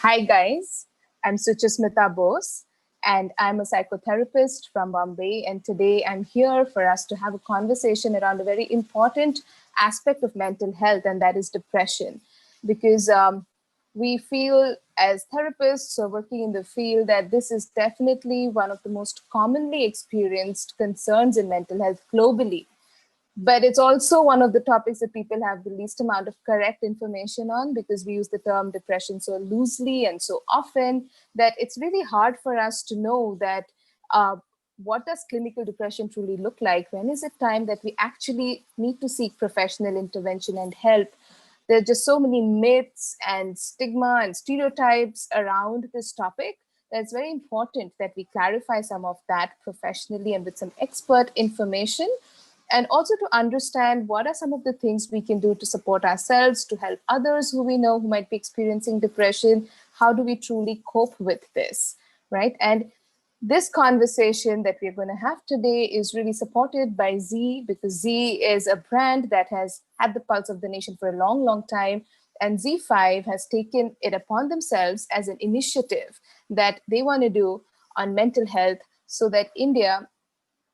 Hi guys, I'm Suchasmita Bose and I'm a psychotherapist from Bombay, and today I'm here for us to have a conversation around a very important aspect of mental health, and that is depression. Because we feel as therapists or working in the field that this is definitely one of the most commonly experienced concerns in mental health globally, but it's also one of the topics that people have the least amount of correct information on, because we use the term depression so loosely and so often that it's really hard for us to know that what does clinical depression truly look like? When is it time that we actually need to seek professional intervention and help? There are just so many myths and stigma and stereotypes around this topic that it's very important that we clarify some of that professionally and with some expert information, and also to understand what are some of the things we can do to support ourselves, to help others who we know who might be experiencing depression. How do we truly cope with this, right? And this conversation that we're going to have today is really supported by Z, because Z is a brand that has had the pulse of the nation for a long, long time. And Z5 has taken it upon themselves as an initiative that they want to do on mental health so that India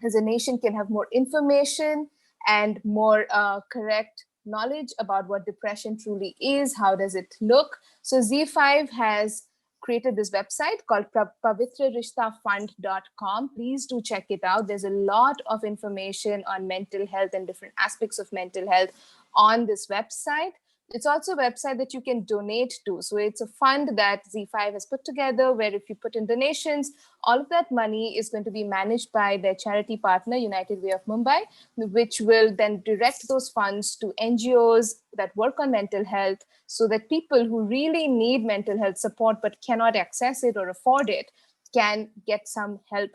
as a nation can have more information and more correct knowledge about what depression truly is, how does it look. So Z5 has created this website called pavitrarishtafund.com. Please do check it out. There's a lot of information on mental health and different aspects of mental health on this website. It's also a website that you can donate to. So it's a fund that Z5 has put together, where if you put in donations, all of that money is going to be managed by their charity partner, United Way of Mumbai, which will then direct those funds to NGOs that work on mental health, so that people who really need mental health support but cannot access it or afford it can get some help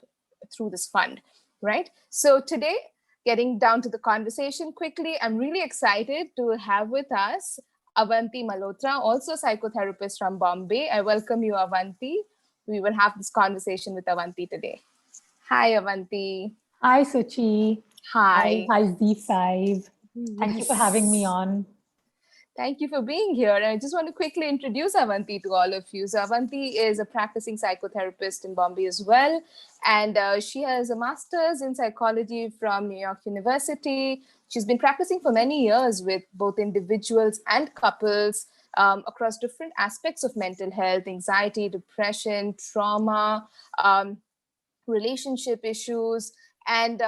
through this fund, right? So today, getting down to the conversation quickly, I'm really excited to have with us Avanti Malhotra, also a psychotherapist from Bombay. I welcome you, Avanti. We will have this conversation with Avanti today. Hi, Avanti. Hi, Suchi. Hi. Hi, Z5. Thank you for having me Yes. on. Thank you for being here. And I just want to quickly introduce Avanti to all of you. So Avanti is a practicing psychotherapist in Bombay as well. And she has a master's in psychology from New York University. She's been practicing for many years with both individuals and couples across different aspects of mental health, anxiety, depression, trauma, relationship issues. And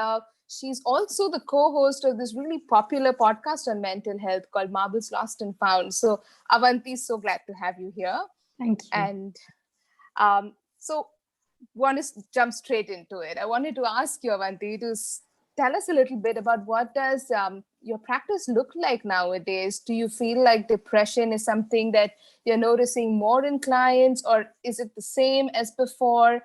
she's also the co-host of this really popular podcast on mental health called Marbles Lost and Found. So Avanti, so glad to have you here. Thank you. And so want to jump straight into it. I wanted to ask you, Avanti, to tell us a little bit about what does your practice look like nowadays? Do you feel like depression is something that you're noticing more in clients, or is it the same as before?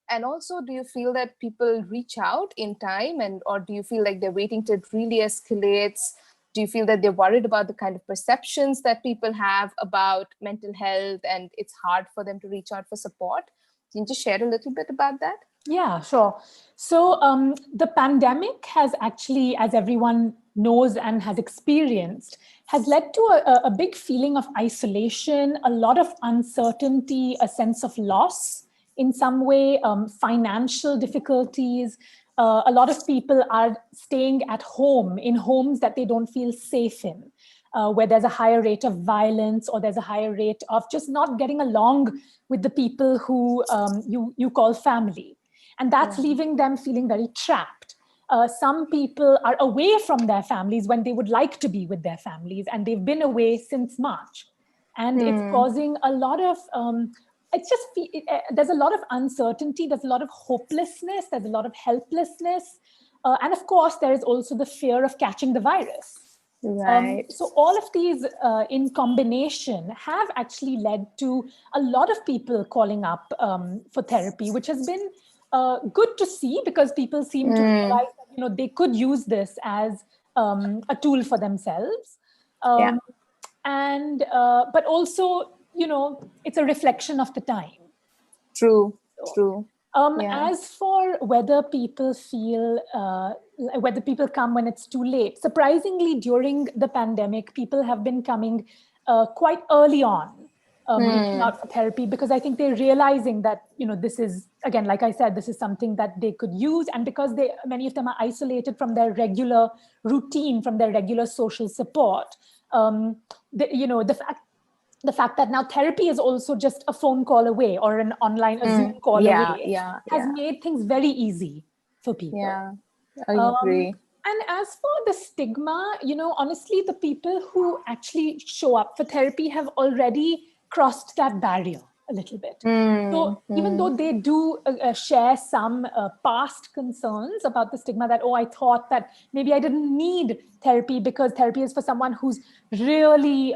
And also, do you feel that people reach out in time, and or do you feel like they're waiting till it really escalates? Do you feel that they're worried about the kind of perceptions that people have about mental health, and it's hard for them to reach out for support? Can you just share a little bit about that? Yeah, sure. So the pandemic has actually, as everyone knows and has experienced, has led to a big feeling of isolation, a lot of uncertainty, a sense of loss in some way, financial difficulties. A lot of people are staying at home in homes that they don't feel safe in. Where there's a higher rate of violence, or there's a higher rate of just not getting along with the people who you call family. And that's leaving them feeling very trapped. Some people are away from their families when they would like to be with their families, and they've been away since March. And it's causing a lot of, there's a lot of uncertainty, there's a lot of hopelessness, there's a lot of helplessness. And of course, there is also the fear of catching the virus. Right. So all of these in combination have actually led to a lot of people calling up for therapy, which has been good to see, because people seem to realize that they could use this as a tool for themselves. And but also, it's a reflection of the time. True. As for whether people feel, whether people come when it's too late, surprisingly, during the pandemic, people have been coming quite early on. reaching out for therapy, because I think they're realizing that, this is, again, like I said, this is something that they could use. And because many of them are isolated from their regular routine, from their regular social support, the fact that now therapy is also just a phone call away or a Zoom call away has made things very easy for people. Yeah, I agree. And as for the stigma, honestly, the people who actually show up for therapy have already crossed that barrier a little bit. So even though they do share some past concerns about the stigma that, I thought that maybe I didn't need therapy because therapy is for someone who's really,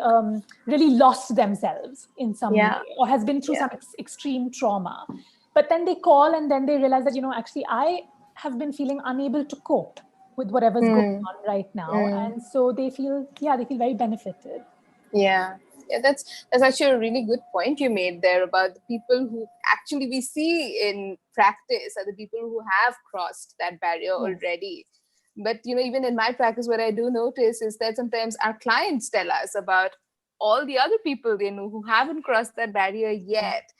really lost themselves in some way or has been through some extreme trauma. But then they call and then they realize that, actually, I have been feeling unable to cope with whatever's going on right now. And so they feel very benefited. Yeah, that's actually a really good point you made there about the people who actually we see in practice are the people who have crossed that barrier already. But even in my practice, what I do notice is that sometimes our clients tell us about all the other people they know who haven't crossed that barrier yet.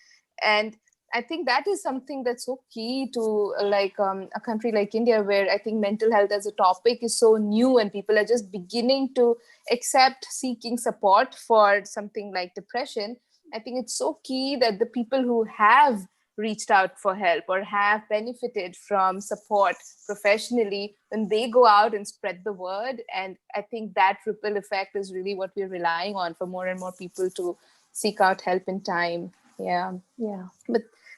And I think that is something that's so key to a country like India, where I think mental health as a topic is so new and people are just beginning to accept seeking support for something like depression. I think it's so key that the people who have reached out for help or have benefited from support professionally, when they go out and spread the word. And I think that ripple effect is really what we're relying on for more and more people to seek out help in time. Yeah.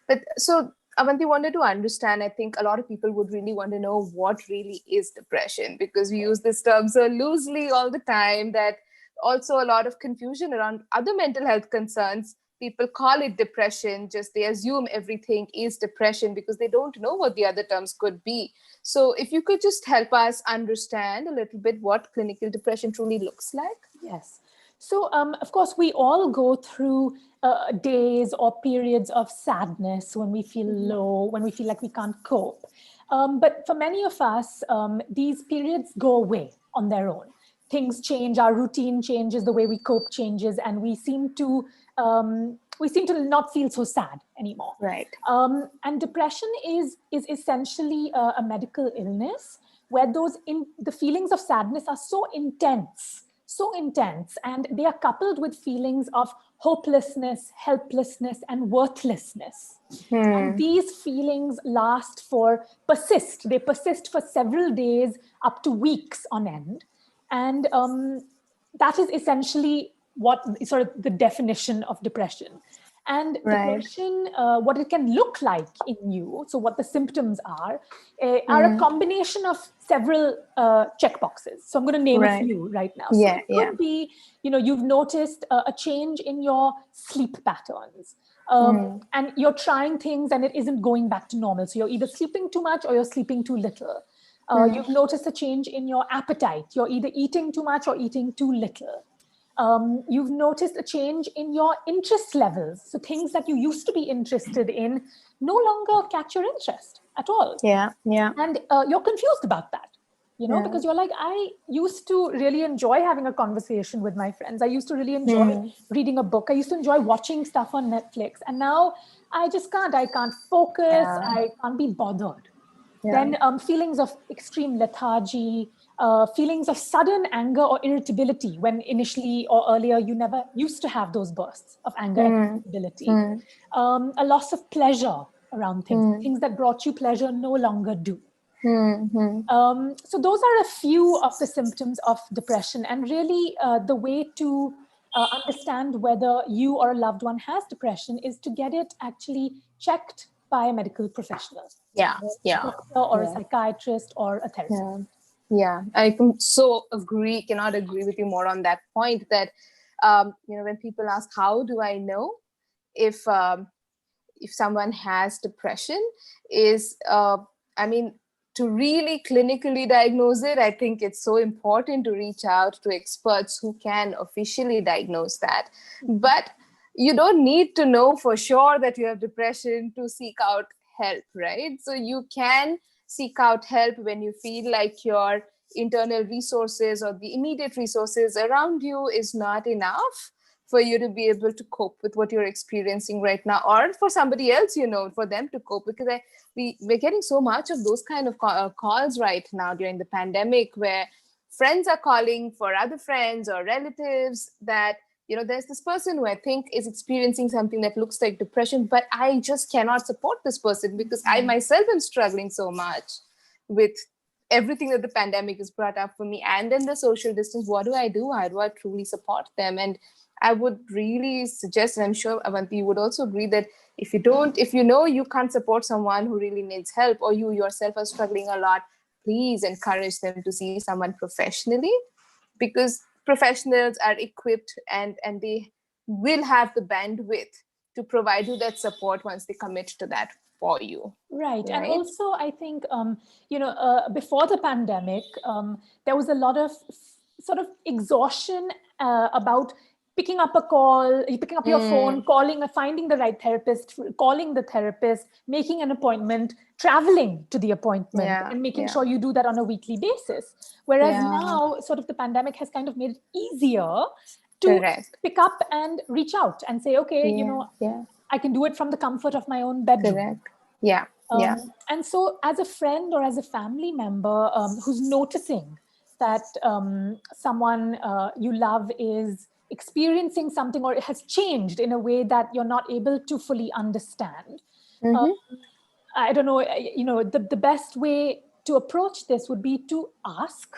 But so Avanti wanted to understand, I think a lot of people would really want to know what really is depression, because we use this term so loosely all the time that also a lot of confusion around other mental health concerns. People call it depression, just they assume everything is depression because they don't know what the other terms could be. So if you could just help us understand a little bit what clinical depression truly looks like. Yes. So, of course, we all go through days or periods of sadness when we feel low, when we feel like we can't cope. But for many of us, these periods go away on their own. Things change, our routine changes, the way we cope changes, and we seem to not feel so sad anymore. Right. And depression is essentially a medical illness where the feelings of sadness are so intense, and they are coupled with feelings of hopelessness, helplessness, and worthlessness. And these feelings persist. They persist for several days, up to weeks on end. And that is essentially what sort of the definition of depression. And depression, what it can look like in you, so what the symptoms are a combination of several checkboxes. So I'm going to name a few right now. So it could be, you've noticed a change in your sleep patterns. And you're trying things and it isn't going back to normal. So you're either sleeping too much or you're sleeping too little. You've noticed a change in your appetite. You're either eating too much or eating too little. You've noticed a change in your interest levels. So things that you used to be interested in no longer catch your interest at all. And you're confused about that, because you're like, I used to really enjoy having a conversation with my friends. I used to really enjoy reading a book. I used to enjoy watching stuff on Netflix. And now I just can't. I can't focus. I can't be bothered. Then feelings of extreme lethargy, feelings of sudden anger or irritability, when initially or earlier you never used to have those bursts of anger and irritability. A loss of pleasure around things that brought you pleasure no longer do. So those are a few of the symptoms of depression, and really the way to understand whether you or a loved one has depression is to get it actually checked by a medical professional. A doctor or a psychiatrist or a therapist. I can cannot agree with you more on that point, that when people ask, how do I know if someone has depression, is to really clinically diagnose it, I think it's so important to reach out to experts who can officially diagnose that. But you don't need to know for sure that you have depression to seek out help, right? So you can seek out help when you feel like your internal resources or the immediate resources around you is not enough for you to be able to cope with what you're experiencing right now, or for somebody else, for them to cope. Because we're getting so much of those kind of calls right now during the pandemic, where friends are calling for other friends or relatives that, there's this person who I think is experiencing something that looks like depression, but I just cannot support this person because I myself am struggling so much with everything that the pandemic has brought up for me. And then the social distance, what do I do? How do I truly support them? And I would really suggest, and I'm sure Avanti, you would also agree, that if you know you can't support someone who really needs help, or you yourself are struggling a lot, please encourage them to see someone professionally, because professionals are equipped and they will have the bandwidth to provide you that support once they commit to that for you. Right. And also, I think, before the pandemic, there was a lot of sort of exhaustion about picking up your phone, finding the right therapist, calling the therapist, making an appointment, traveling to the appointment, and making sure you do that on a weekly basis. Whereas now, sort of the pandemic has kind of made it easier to pick up and reach out and say, okay, I can do it from the comfort of my own bedroom. Correct. Yeah. And so as a friend or as a family member who's noticing that someone you love is experiencing something or it has changed in a way that you're not able to fully understand, I don't know, the best way to approach this would be to ask.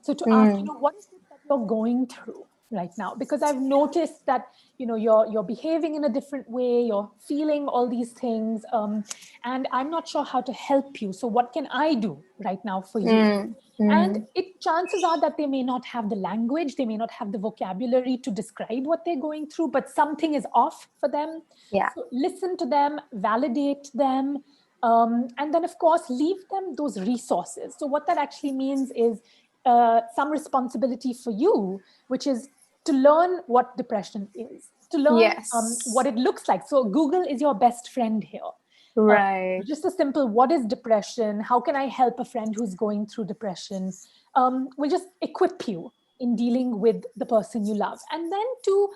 So to ask, what is it that you're going through right now? Because I've noticed that, you're behaving in a different way, you're feeling all these things, and I'm not sure how to help you. So what can I do right now for you? And chances are that they may not have the language, they may not have the vocabulary to describe what they're going through, but something is off for them. So listen to them, validate them, and then, of course, leave them those resources. So what that actually means is some responsibility for you, which is to learn what depression is, to learn what it looks like. So Google is your best friend here. Right. Just a simple, what is depression? How can I help a friend who's going through depression? Will just equip you in dealing with the person you love. And then to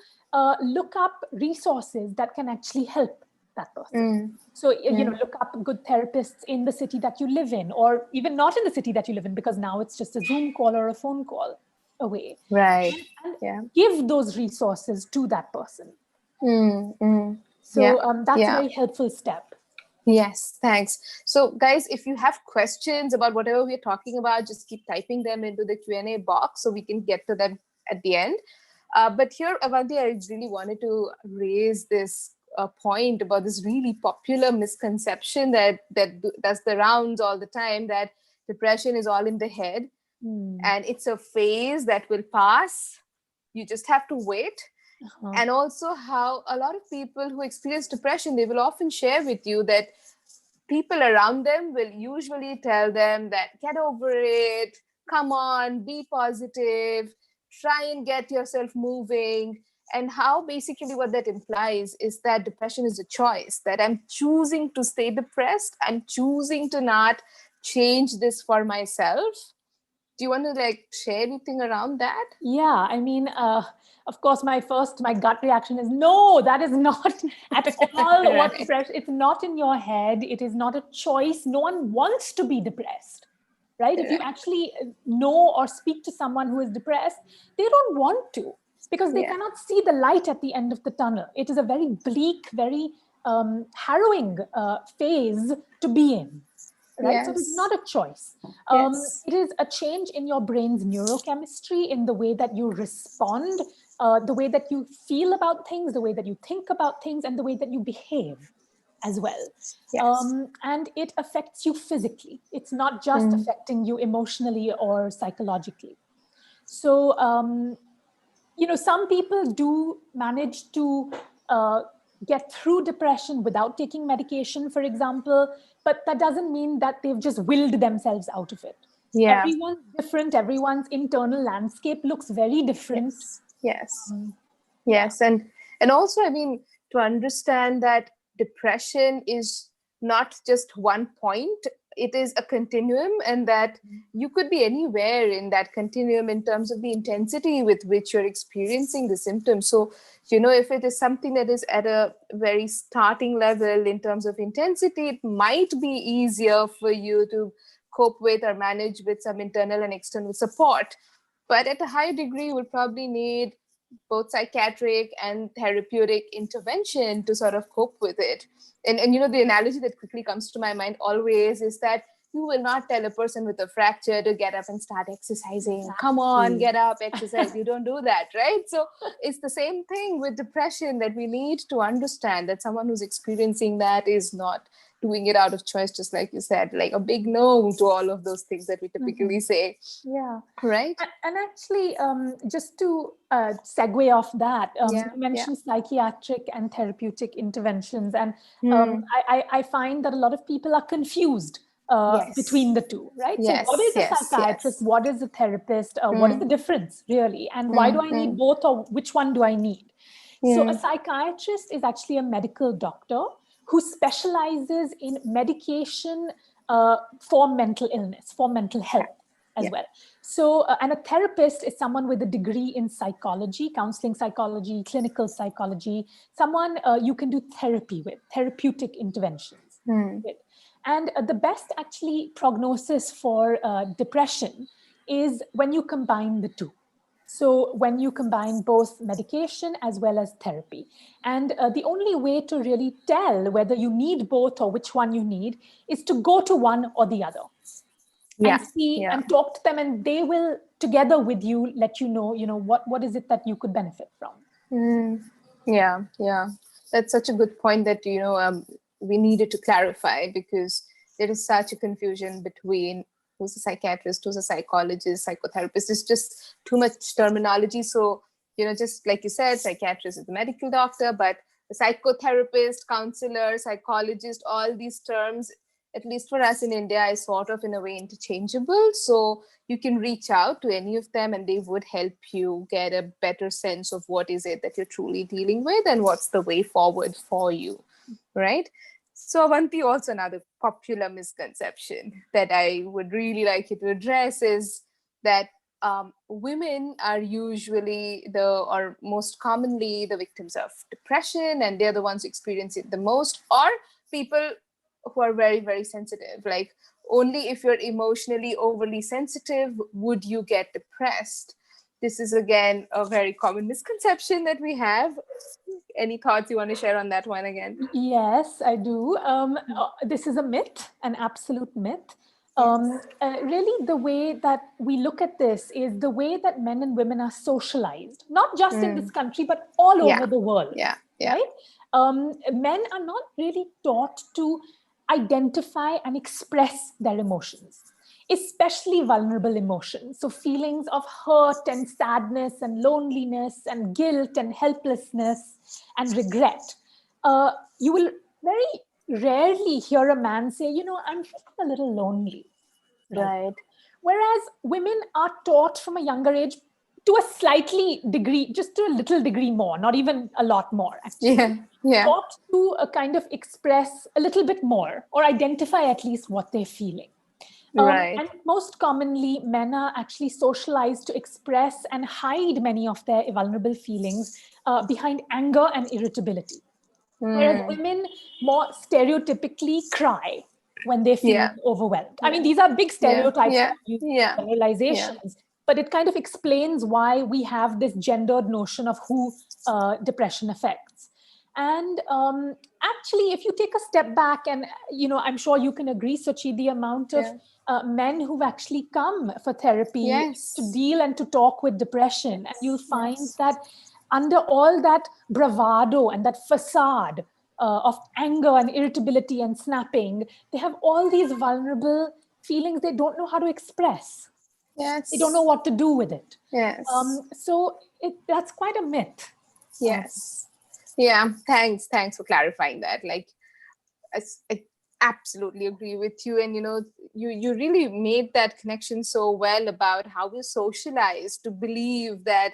look up resources that can actually help that person. So, look up good therapists in the city that you live in, or even not in the city that you live in, because now it's just a Zoom call or a phone call away. Right. And give those resources to that person. So that's a very helpful step. Yes, thanks. So guys, if you have questions about whatever we're talking about, just keep typing them into the Q&A box so we can get to them at the end. But here, Avanti, I really wanted to raise this point about this really popular misconception that does the rounds all the time, that depression is all in the head and it's a phase that will pass. You just have to wait. And also how a lot of people who experience depression, they will often share with you that people around them will usually tell them that get over it, come on, be positive, try and get yourself moving. And how basically what that implies is that depression is a choice, that I'm choosing to stay depressed, I'm choosing to not change this for myself. Do you want to share anything around that? Yeah, I mean, of course, my gut reaction is no, that is not at all what depression. It's not in your head. It is not a choice. No one wants to be depressed, right? If you actually know or speak to someone who is depressed, they don't want to, because they cannot see the light at the end of the tunnel. It is a very bleak, very harrowing phase to be in. Right? So it's not a choice. It is a change in your brain's neurochemistry, in the way that you respond, the way that you feel about things, the way that you think about things, and the way that you behave as well. And it affects you physically. It's not just affecting you emotionally or psychologically. So, some people do manage to get through depression without taking medication, for example, but that doesn't mean that they've just willed themselves out of it. Everyone's different. Everyone's internal landscape looks very different. Yes. And also, I mean, to understand that depression is not just one point it is a continuum, and that you could be anywhere in that continuum in terms of the intensity with which you're experiencing the symptoms. So, if it is something that is at a very starting level in terms of intensity, it might be easier for you to cope with or manage with some internal and external support. But at a higher degree, you will probably need both psychiatric and therapeutic intervention to sort of cope with it. And the analogy that quickly comes to my mind always is that you will not tell a person with a fracture to get up and start exercising. Exactly. Come on, get up, exercise. You don't do that, right? So it's the same thing with depression, that we need to understand that someone who's experiencing that is not doing it out of choice, just like you said, like a big no to all of those things that we typically say. Yeah. Right. And actually, just to segue off that, you mentioned psychiatric and therapeutic interventions. And I find that a lot of people are confused between the two, right? So what is a psychiatrist? What is a therapist? What is the difference really? And why do I need both, or which one do I need? So a psychiatrist is actually a medical doctor who specializes in medication for mental illness, for mental health as well. So, and a therapist is someone with a degree in psychology, counseling psychology, clinical psychology, someone you can do therapy with, therapeutic interventions with. And the best actually prognosis for depression is when you combine the two. So when you combine both medication as well as therapy. And the only way to really tell whether you need both or which one you need is to go to one or the other. And see and talk to them, and they will together with you let you know, what is it that you could benefit from. Yeah, that's such a good point that we needed to clarify, because there is such a confusion between who's a psychiatrist, who's a psychologist, psychotherapist. It's just too much terminology. So just like you said, psychiatrist is the medical doctor, but the psychotherapist, counselor, psychologist, all these terms, at least for us in India, is sort of in a way interchangeable. So you can reach out to any of them and they would help you get a better sense of what is it that you're truly dealing with and what's the way forward for you, right? So Avanti, also another popular misconception that I would really like you to address is that women are usually or most commonly the victims of depression, and they're the ones who experience it the most, or people who are very, very sensitive. Like, only if you're emotionally overly sensitive would you get depressed. This is again a very common misconception that we have. Any thoughts you want to share on that one again? Yes, I do. This is a myth, an absolute myth. Really, the way that we look at this is the way that men and women are socialized, not just in this country, but all over the world. Right? Men are not really taught to identify and express their emotions, especially vulnerable emotions. So feelings of hurt and sadness and loneliness and guilt and helplessness and regret. You will very rarely hear a man say, I'm feeling a little lonely. Right. Whereas women are taught from a younger age to a slightly degree, just to a little degree more, not even a lot more, actually. Taught to kind of express a little bit more or identify at least what they're feeling. And most commonly, men are actually socialized to express and hide many of their vulnerable feelings behind anger and irritability. Whereas women more stereotypically cry when they feel overwhelmed. I mean, these are big stereotypes, generalizations, but it kind of explains why we have this gendered notion of who depression affects. And actually, if you take a step back, and I'm sure you can agree, Sochi, the amount of men who've actually come for therapy to deal and to talk with depression, and you'll find that under all that bravado and that facade of anger and irritability and snapping, they have all these vulnerable feelings they don't know how to express. They don't know what to do with it. So that's quite a myth. Yeah, thanks for clarifying that. Like, I absolutely agree with you. And you really made that connection so well about how we're socialized to believe that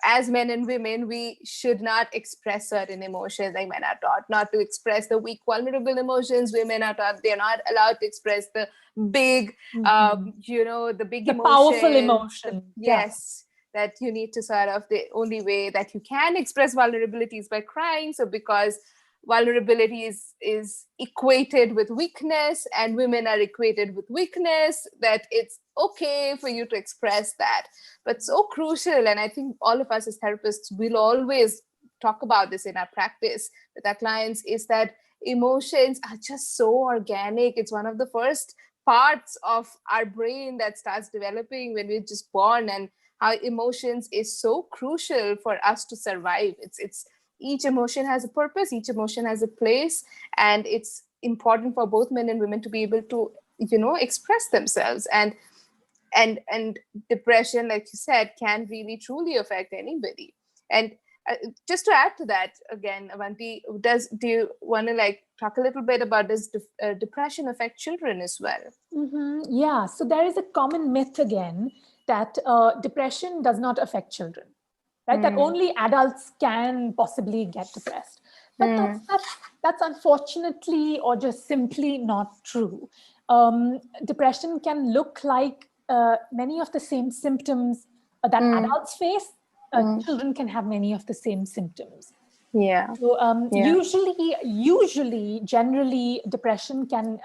as men and women, we should not express certain emotions. Like men are taught not to express the weak, vulnerable emotions. Women are taught they're not allowed to express the big, the big The powerful emotions. emotion. Yes, that you need to sort of, the only way that you can express vulnerability is by crying. So because vulnerability is equated with weakness, and women are equated with weakness, that it's okay for you to express that. But so crucial, and I think all of us as therapists will always talk about this in our practice with our clients, is that emotions are just so organic. It's one of the first parts of our brain that starts developing when we're just born, and how emotions is so crucial for us to survive. It's each emotion has a purpose, each emotion has a place, and it's important for both men and women to be able to express themselves. And depression, like you said, can really truly affect anybody. And just to add to that, again, Avanti, do you want to talk a little bit about, does depression affect children as well? Yeah, so there is a common myth again that depression does not affect children, right? That only adults can possibly get depressed. But that's unfortunately or just simply not true. Depression can look like many of the same symptoms that adults face. Children can have many of the same symptoms. Yeah. So Yeah. usually, generally, depression can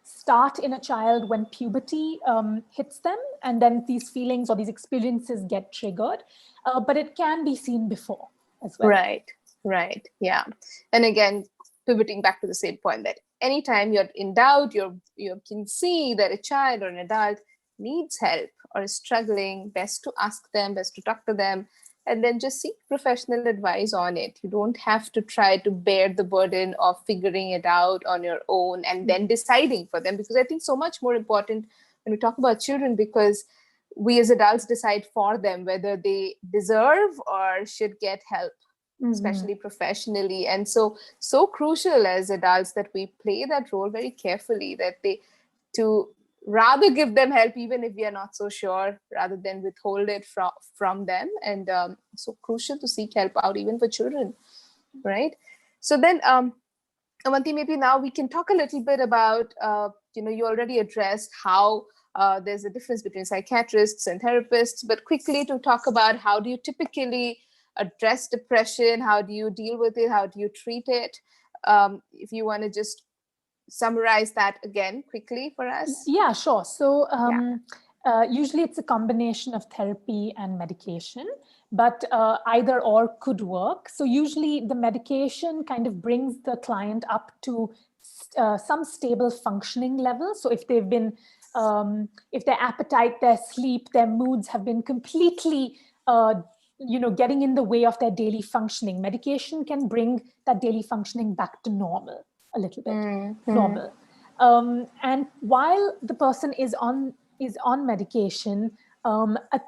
start in a child when puberty hits them, and then these feelings or these experiences get triggered. But it can be seen before as well. Right. Yeah. And again, pivoting back to the same point, that anytime you're in doubt, you can see that a child or an adult needs help or is struggling, best to ask them, best to talk to them, and then just seek professional advice on it. You don't have to try to bear the burden of figuring it out on your own and then deciding for them, because I think so much more important when we talk about children, because we as adults decide for them whether they deserve or should get help, especially professionally. And so crucial as adults that we play that role very carefully, that they, to rather give them help even if we are not so sure, rather than withhold it from them. And so crucial to seek help out even for children, right? So then Avanti, maybe now we can talk a little bit about, you already addressed how there's a difference between psychiatrists and therapists, but quickly to talk about, how do you typically address depression? How do you deal with it? How do you treat it? If you want to just summarize that again quickly for us. Yeah, sure. So usually it's a combination of therapy and medication, but either or could work. So usually the medication kind of brings the client up to some stable functioning level. So if they've been, if their appetite, their sleep, their moods have been completely getting in the way of their daily functioning, medication can bring that daily functioning back to normal, a little bit normal. And while the person is on medication,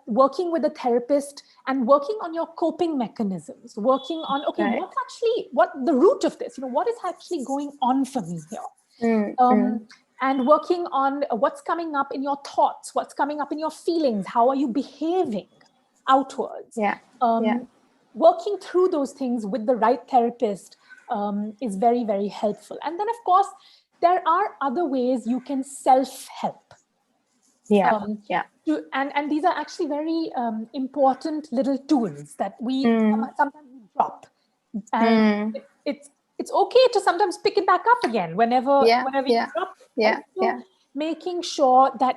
working with a therapist and working on your coping mechanisms, working on, okay, Right. what's actually, what the root of this, what is actually going on for me here? And working on what's coming up in your thoughts, what's coming up in your feelings, how are you behaving outwards? Working through those things with the right therapist is very, very helpful. And then, of course, there are other ways you can self-help. And these are actually very important little tools that we sometimes drop. And it's okay to sometimes pick it back up again whenever you drop it. Right? So making sure that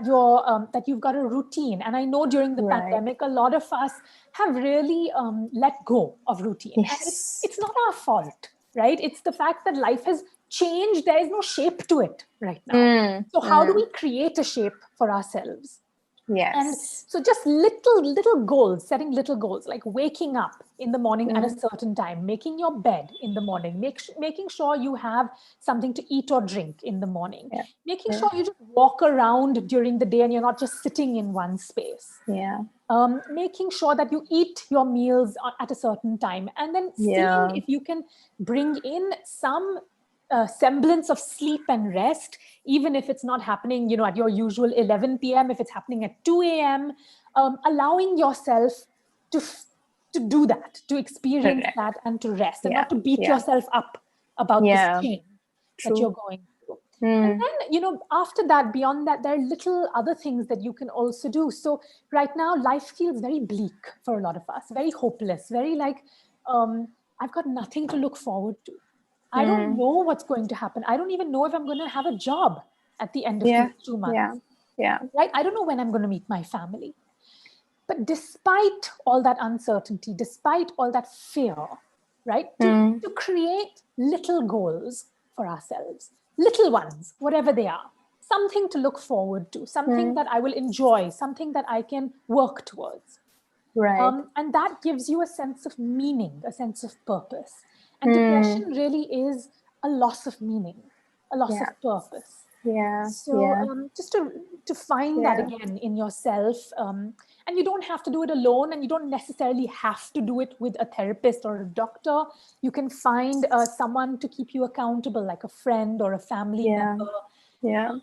you've got a routine. And I know during the pandemic, a lot of us have really let go of routine. And it's not our fault, right? It's the fact that life has changed. There is no shape to it right now. So how do we create a shape for ourselves? And so just little goals, setting little goals, like waking up in the morning at a certain time, making your bed in the morning, making sure you have something to eat or drink in the morning, making sure you just walk around during the day and you're not just sitting in one space. Making sure that you eat your meals at a certain time, and then seeing if you can bring in some semblance of sleep and rest, even if it's not happening, at your usual 11 p.m., if it's happening at 2 a.m., allowing yourself to to do that, to experience Correct. that and to rest, and Yeah. not to beat Yeah. yourself up about this Yeah. pain that True. you're going through. And then, after that, beyond that, there are little other things that you can also do. So right now, life feels very bleak for a lot of us, very hopeless, very like, I've got nothing to look forward to. I don't know what's going to happen. I don't even know if I'm going to have a job at the end of Yeah. these 2 months, Yeah. Yeah. right? I don't know when I'm going to meet my family. But despite all that uncertainty, despite all that fear, right, to create little goals for ourselves, little ones, whatever they are, something to look forward to, something that I will enjoy, something that I can work towards. Right. And that gives you a sense of meaning, a sense of purpose. And depression really is a loss of meaning, a loss Yeah. of purpose. Yeah. So Yeah. just to find that Yeah. again in yourself, and you don't have to do it alone, and you don't necessarily have to do it with a therapist or a doctor. You can find someone to keep you accountable, like a friend or a family Yeah. member. Yeah.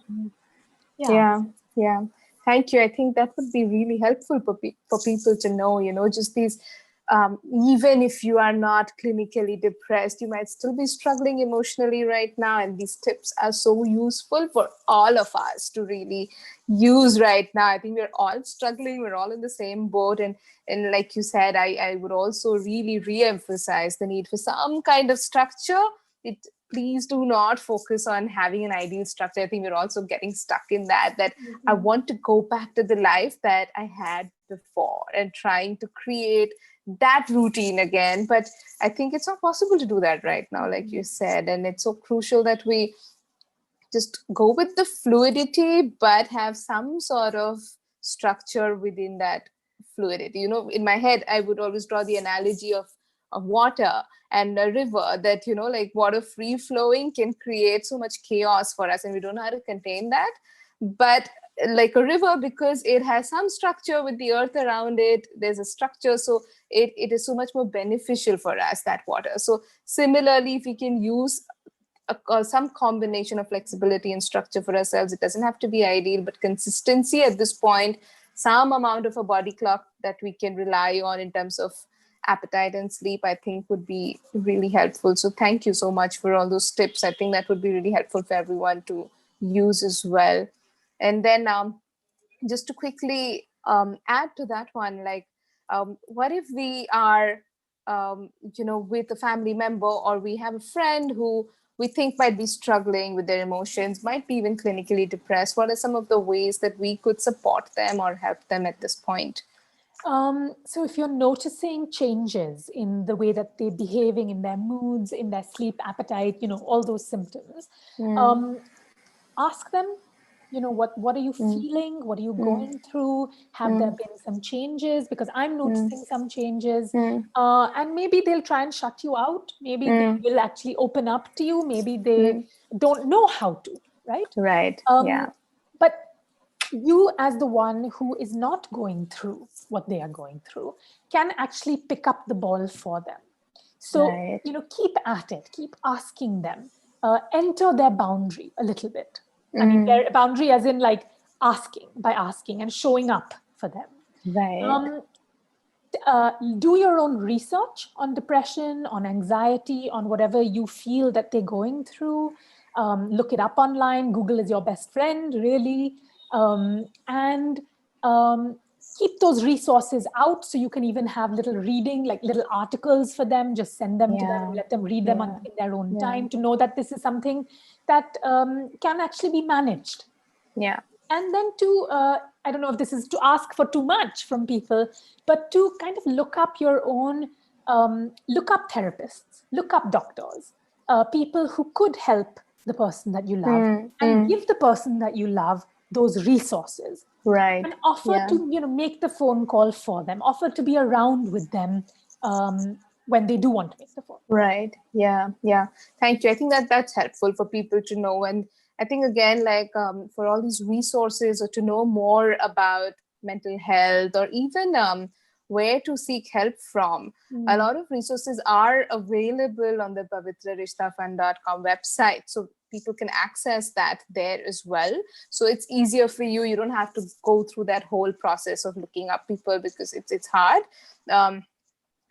Yeah. Yeah, yeah. Thank you. I think that would be really helpful for people to know, just these, even if you are not clinically depressed, you might still be struggling emotionally right now. And these tips are so useful for all of us to really use right now. I think we're all struggling. We're all in the same boat. And like you said, I would also really re-emphasize the need for some kind of structure. Please do not focus on having an ideal structure. I think we're also getting stuck in that I want to go back to the life that I had before and trying to create that routine again. But I think it's not possible to do that right now, like you said. And it's so crucial that we just go with the fluidity, but have some sort of structure within that fluidity. In my head, I would always draw the analogy of water and a river, that, like water free flowing can create so much chaos for us, and we don't know how to contain that. But like a river, because it has some structure with the earth around it, there's a structure, so it is so much more beneficial for us, that water. So similarly, if we can use some combination of flexibility and structure for ourselves, it doesn't have to be ideal, but consistency at this point, some amount of a body clock that we can rely on in terms of appetite and sleep, I think would be really helpful. So thank you so much for all those tips. I think that would be really helpful for everyone to use as well. And then just to quickly add to that one, like, what if we are, with a family member, or we have a friend who we think might be struggling with their emotions, might be even clinically depressed? What are some of the ways that we could support them or help them at this point? So if you're noticing changes in the way that they're behaving, in their moods, in their sleep appetite, all those symptoms, ask them, what are you feeling? What are you going through? Have there been some changes? Because I'm noticing some changes. And maybe they'll try and shut you out. Maybe they will actually open up to you. Maybe they don't know how to, right? Right. Yeah. But you, as the one who is not going through what they are going through, can actually pick up the ball for them. So, Right. keep at it, keep asking them, enter their boundary a little bit. I mean, their boundary as in like by asking and showing up for them. Right. Do your own research on depression, on anxiety, on whatever you feel that they're going through. Look it up online. Google is your best friend, really. And keep those resources out, so you can even have little reading, like little articles for them. Just send them to them, let them read them in their own time, to know that this is something that can actually be managed. Yeah. And then to, I don't know if this is to ask for too much from people, but to kind of look up your own, look up therapists, look up doctors, people who could help the person that you love, and give the person that you love those resources. Right. And offer to, make the phone call for them, offer to be around with them when they do want to make the phone call. Right. Yeah. Yeah. Thank you. I think that's helpful for people to know. And I think, again, like, for all these resources, or to know more about mental health, or even where to seek help from, a lot of resources are available on the PavitraRishtaFund.com website. So people can access that there as well. So it's easier for you. You don't have to go through that whole process of looking up people, because it's hard.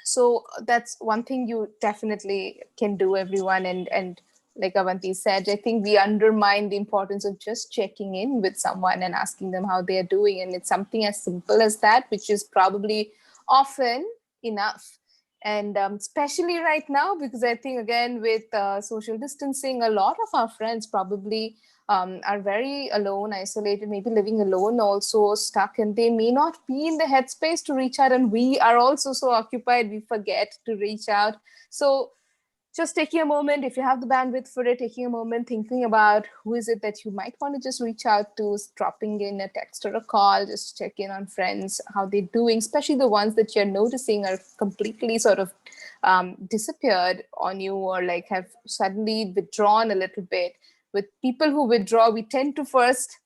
So that's one thing you definitely can do, everyone. And like Avanti said, I think we undermine the importance of just checking in with someone and asking them how they are doing. And it's something as simple as that, which is probably often enough. And especially right now, because I think, again, with social distancing, a lot of our friends probably are very alone, isolated, maybe living alone, also stuck, and they may not be in the headspace to reach out. And we are also so occupied, we forget to reach out. So just taking a moment, if you have the bandwidth for it, taking a moment, thinking about who is it that you might want to just reach out to, dropping in a text or a call, just check in on friends, how they're doing, especially the ones that you're noticing are completely sort of disappeared on you, or like have suddenly withdrawn a little bit. With people who withdraw, we tend to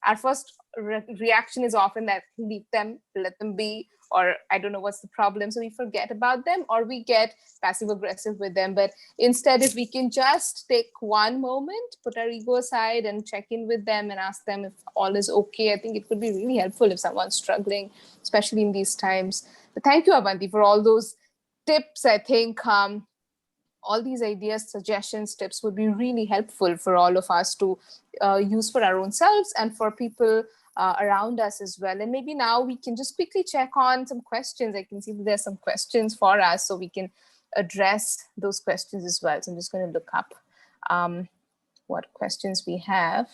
our first reaction is often that leave them, let them be, or I don't know what's the problem. So we forget about them, or we get passive aggressive with them. But instead, if we can just take one moment, put our ego aside and check in with them and ask them if all is okay, I think it could be really helpful if someone's struggling, especially in these times. But thank you, Avanti, for all those tips. I think all these ideas, suggestions, tips would be really helpful for all of us to use for our own selves and for people around us as well. And maybe now we can just quickly check on some questions. I can see that there's some questions for us, so we can address those questions as well. So I'm just going to look up what questions we have.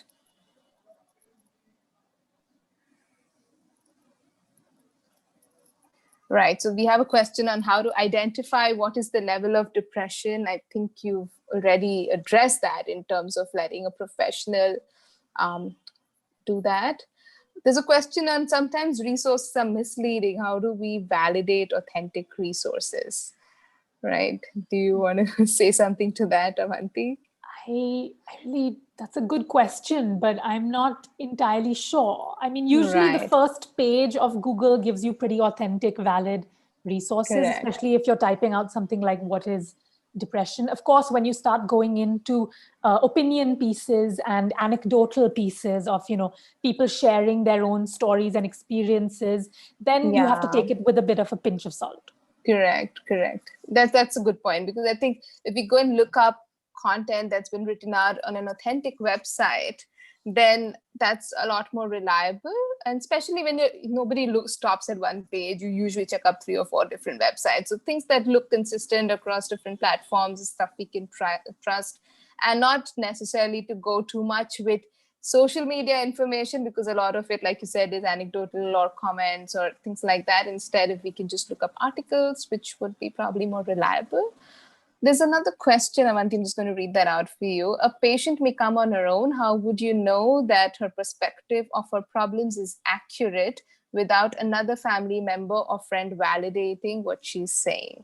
Right. So we have a question on how to identify what is the level of depression. I think you've already addressed that in terms of letting a professional do that. There's a question on sometimes resources are misleading. How do we validate authentic resources? Right. Do you want to say something to that, Avanti? I really, that's a good question, but I'm not entirely sure. I mean, usually the Right. first page of Google gives you pretty authentic, valid resources, Correct. especially if you're typing out something like what is depression. Of course, when you start going into opinion pieces and anecdotal pieces of, people sharing their own stories and experiences, then you have to Yeah. take it with a bit of a pinch of salt. Correct. That's a good point, because I think if we go and look up content that's been written out on an authentic website, then that's a lot more reliable. And especially when nobody stops at one page, you usually check up 3 or 4 different websites. So things that look consistent across different platforms is stuff we can trust, and not necessarily to go too much with social media information, because a lot of it, like you said, is anecdotal or comments or things like that. Instead, if we can just look up articles, which would be probably more reliable. There's another question, Avanti, I'm just going to read that out for you. A patient may come on her own. How would you know that her perspective of her problems is accurate without another family member or friend validating what she's saying?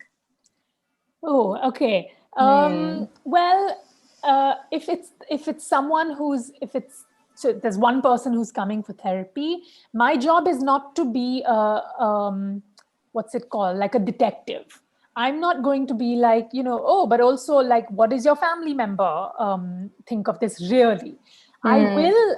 Oh, okay. Well, if it's someone who's if it's so there's one person who's coming for therapy. My job is not to be what's it called, like a detective. I'm not going to be like, oh, but also like, what does your family member think of this really? I will,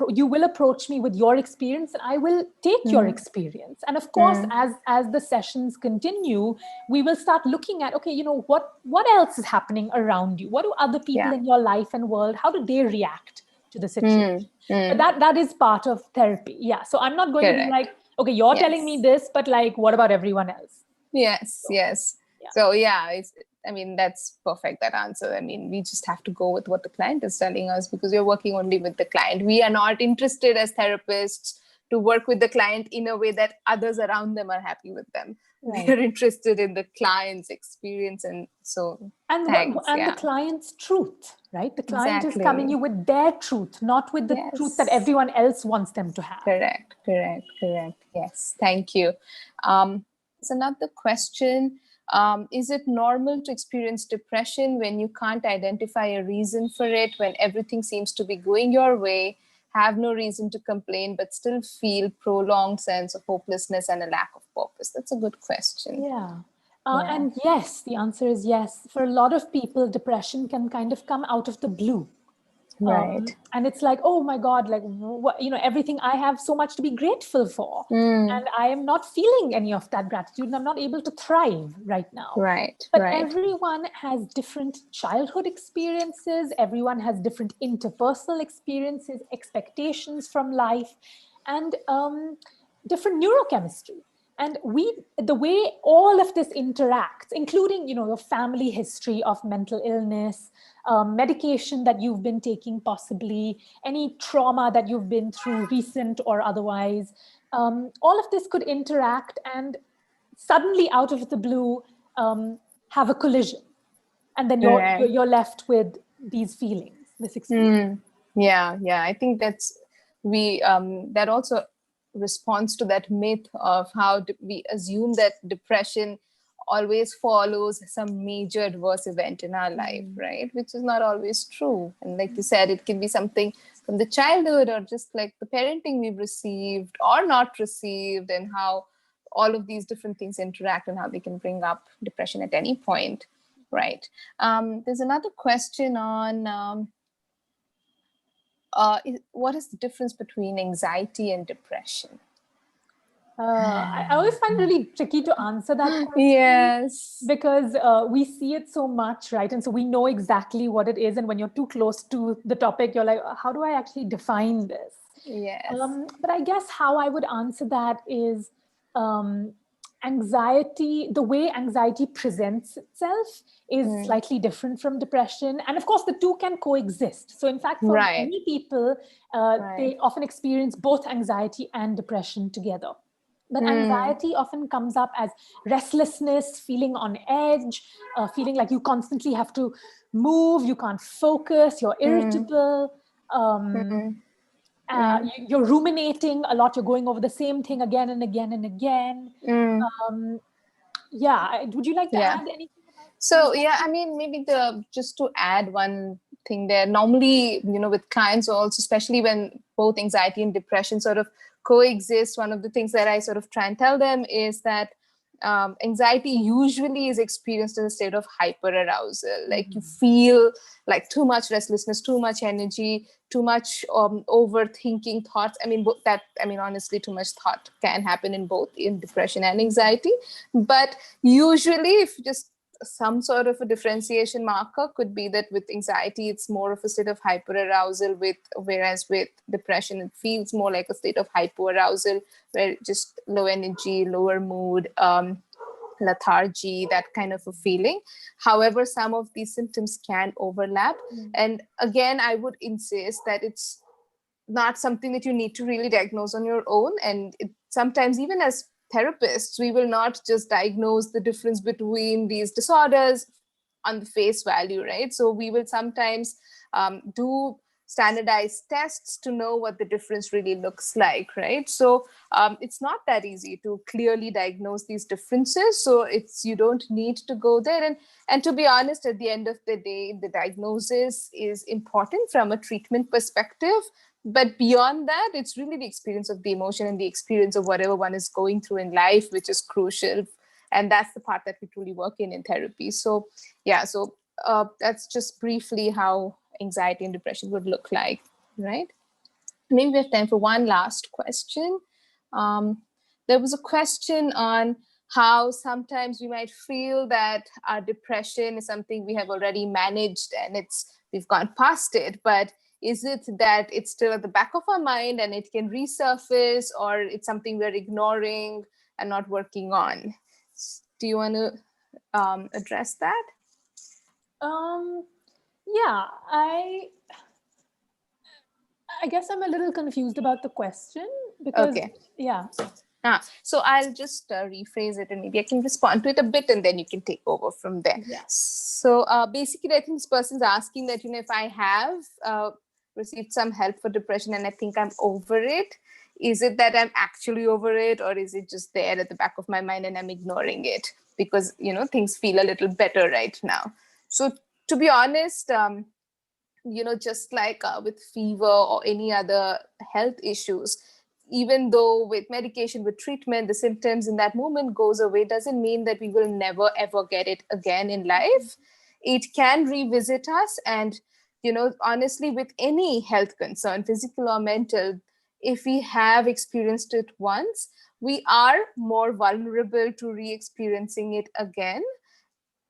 you will approach me with your experience, and I will take your experience. And of course, as the sessions continue, we will start looking at, okay, what else is happening around you? What do other people Yeah. in your life and world, how do they react to the situation? But Mm. that is part of therapy. Yeah. So I'm not going to be Correct. like, okay, you're telling me Yes. this, but like, what about everyone else? Yes. Yeah. So yeah, that's perfect, that answer. I mean, we just have to go with what the client is telling us, because we're working only with the client. We are not interested as therapists to work with the client in a way that others around them are happy with them. Right. We are interested in the client's experience. And so thanks. And the Yeah, client's truth, right? The client is coming you exactly. with their truth, not with the truth that Yes. everyone else wants them to have. Correct. Yes, thank you. There's another question. Is it normal to experience depression when you can't identify a reason for it, when everything seems to be going your way, have no reason to complain, but still feel prolonged sense of hopelessness and a lack of purpose? That's a good question. Yeah. Yeah. And yes, the answer is yes. For a lot of people, depression can kind of come out of the blue. Right. And it's like, oh my God, like, everything I have so much to be grateful for. Mm. And I am not feeling any of that gratitude, and I'm not able to thrive right now. Right. But Right. everyone has different childhood experiences. Everyone has different interpersonal experiences, expectations from life, and different neurochemistry. And the way all of this interacts, including, your family history of mental illness, medication that you've been taking, possibly any trauma that you've been through, recent or otherwise, all of this could interact and suddenly, out of the blue, have a collision, and then Right. you're left with these feelings, this experience. Mm. Yeah. Yeah. I think that also responds to that myth of how we assume that depression always follows some major adverse event in our life, right? Which is not always true. And like you said, it can be something from the childhood, or just like the parenting we've received or not received, and how all of these different things interact and how they can bring up depression at any point. Right. There's another question on what is the difference between anxiety and depression? I always find it really tricky to answer that question, Yes. because we see it so much, right? And so we know exactly what it is. And when you're too close to the topic, you're like, how do I actually define this? Yes. But I guess how I would answer that is, anxiety, the way anxiety presents itself is slightly different from depression. And of course, the two can coexist. So in fact, for Right. many people, Right. they often experience both anxiety and depression together. But anxiety often comes up as restlessness, feeling on edge, feeling like you constantly have to move, you can't focus, you're irritable, you're ruminating a lot, you're going over the same thing again and again and again. Would you like to Yeah. add anything about So anxiety? yeah, I mean, maybe just to add one thing there, normally, with clients also, especially when both anxiety and depression sort of coexist, one of the things that I sort of try and tell them is that anxiety usually is experienced in a state of hyperarousal. Like you feel like too much restlessness, too much energy, too much overthinking thoughts. Honestly, too much thought can happen in both, in depression and anxiety. But usually, if just some sort of a differentiation marker could be that with anxiety it's more of a state of hyperarousal, whereas with depression it feels more like a state of hypoarousal, where just low energy, lower mood, lethargy, that kind of a feeling. However, some of these symptoms can overlap. And again, I would insist that it's not something that you need to really diagnose on your own. And sometimes, even as therapists, we will not just diagnose the difference between these disorders on the face value, right? So we will sometimes do standardized tests to know what the difference really looks like, right? So it's not that easy to clearly diagnose these differences. So you don't need to go there. And to be honest, at the end of the day, the diagnosis is important from a treatment perspective. But beyond that, it's really the experience of the emotion and the experience of whatever one is going through in life, which is crucial. And that's the part that we truly work in therapy. So, yeah, that's just briefly how anxiety and depression would look like, right? Maybe we have time for one last question. There was a question on how sometimes we might feel that our depression is something we have already managed and we've gone past it, but is it that it's still at the back of our mind and it can resurface, or it's something we're ignoring and not working on? Do you want to address that? Yeah, I guess I'm a little confused about the question, because, Okay. yeah. So I'll just rephrase it, and maybe I can respond to it a bit, and then you can take over from there. Yeah. So basically, I think this person's asking that, if I have received some help for depression and I think I'm over it, is it that I'm actually over it, or is it just there at the back of my mind and I'm ignoring it because, things feel a little better right now? So to be honest, just like with fever or any other health issues, even though with medication, with treatment, the symptoms in that moment goes away, doesn't mean that we will never ever get it again in life. It can revisit us, and honestly, with any health concern, physical or mental, if we have experienced it once, we are more vulnerable to re-experiencing it again.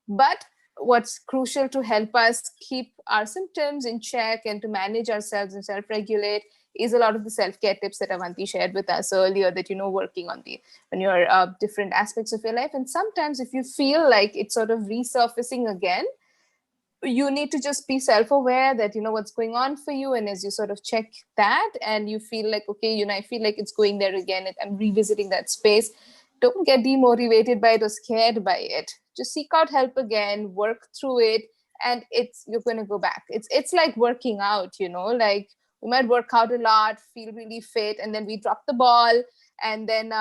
But what's crucial to help us keep our symptoms in check and to manage ourselves and self-regulate is a lot of the self-care tips that Avanti shared with us earlier, that, working on your different aspects of your life. And sometimes if you feel like it's sort of resurfacing again, you need to just be self-aware that what's going on for you, and as you sort of check that and you feel like, okay, I feel like it's going there again, I'm revisiting that space, don't get demotivated by it or scared by it. Just seek out help again, work through it, and you're going to go back. It's like working out, like we might work out a lot, feel really fit, and then we drop the ball, and then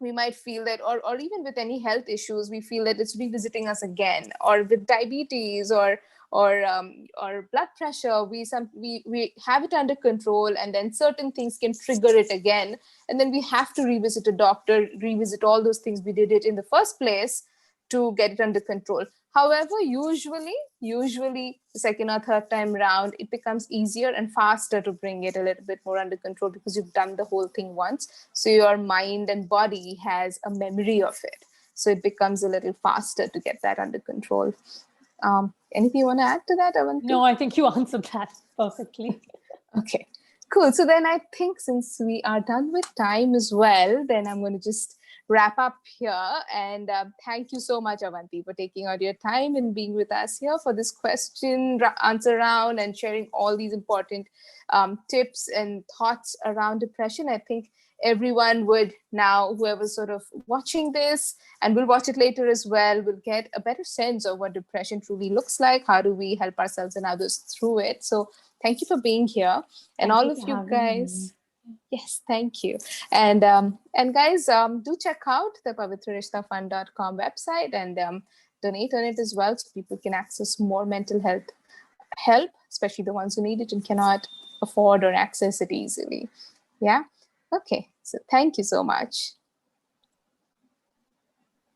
we might feel that, or even with any health issues, we feel that it's revisiting us again, or with diabetes or blood pressure, we have it under control, and then certain things can trigger it again, and then we have to revisit a doctor, revisit all those things we did it in the first place to get it under control. However, usually the second or third time round, it becomes easier and faster to bring it a little bit more under control, because you've done the whole thing once. So your mind and body has a memory of it. So it becomes a little faster to get that under control. Anything you want to add to that, Avanti? No, I think you answered that perfectly. Okay, cool. So then I think since we are done with time as well, then I'm going to just wrap up here. And thank you so much, Avanti, for taking out your time and being with us here for this question answer round and sharing all these important tips and thoughts around depression. I think everyone would now, whoever's sort of watching this and will watch it later as well, will get a better sense of what depression truly looks like. How do we help ourselves and others through it? So thank you for being here. And all of you guys. Yes, thank you. And guys, do check out the PavitraRishtaFund.com website and donate on it as well, so people can access more mental health help, especially the ones who need it and cannot afford or access it easily. Yeah. Okay. So thank you so much.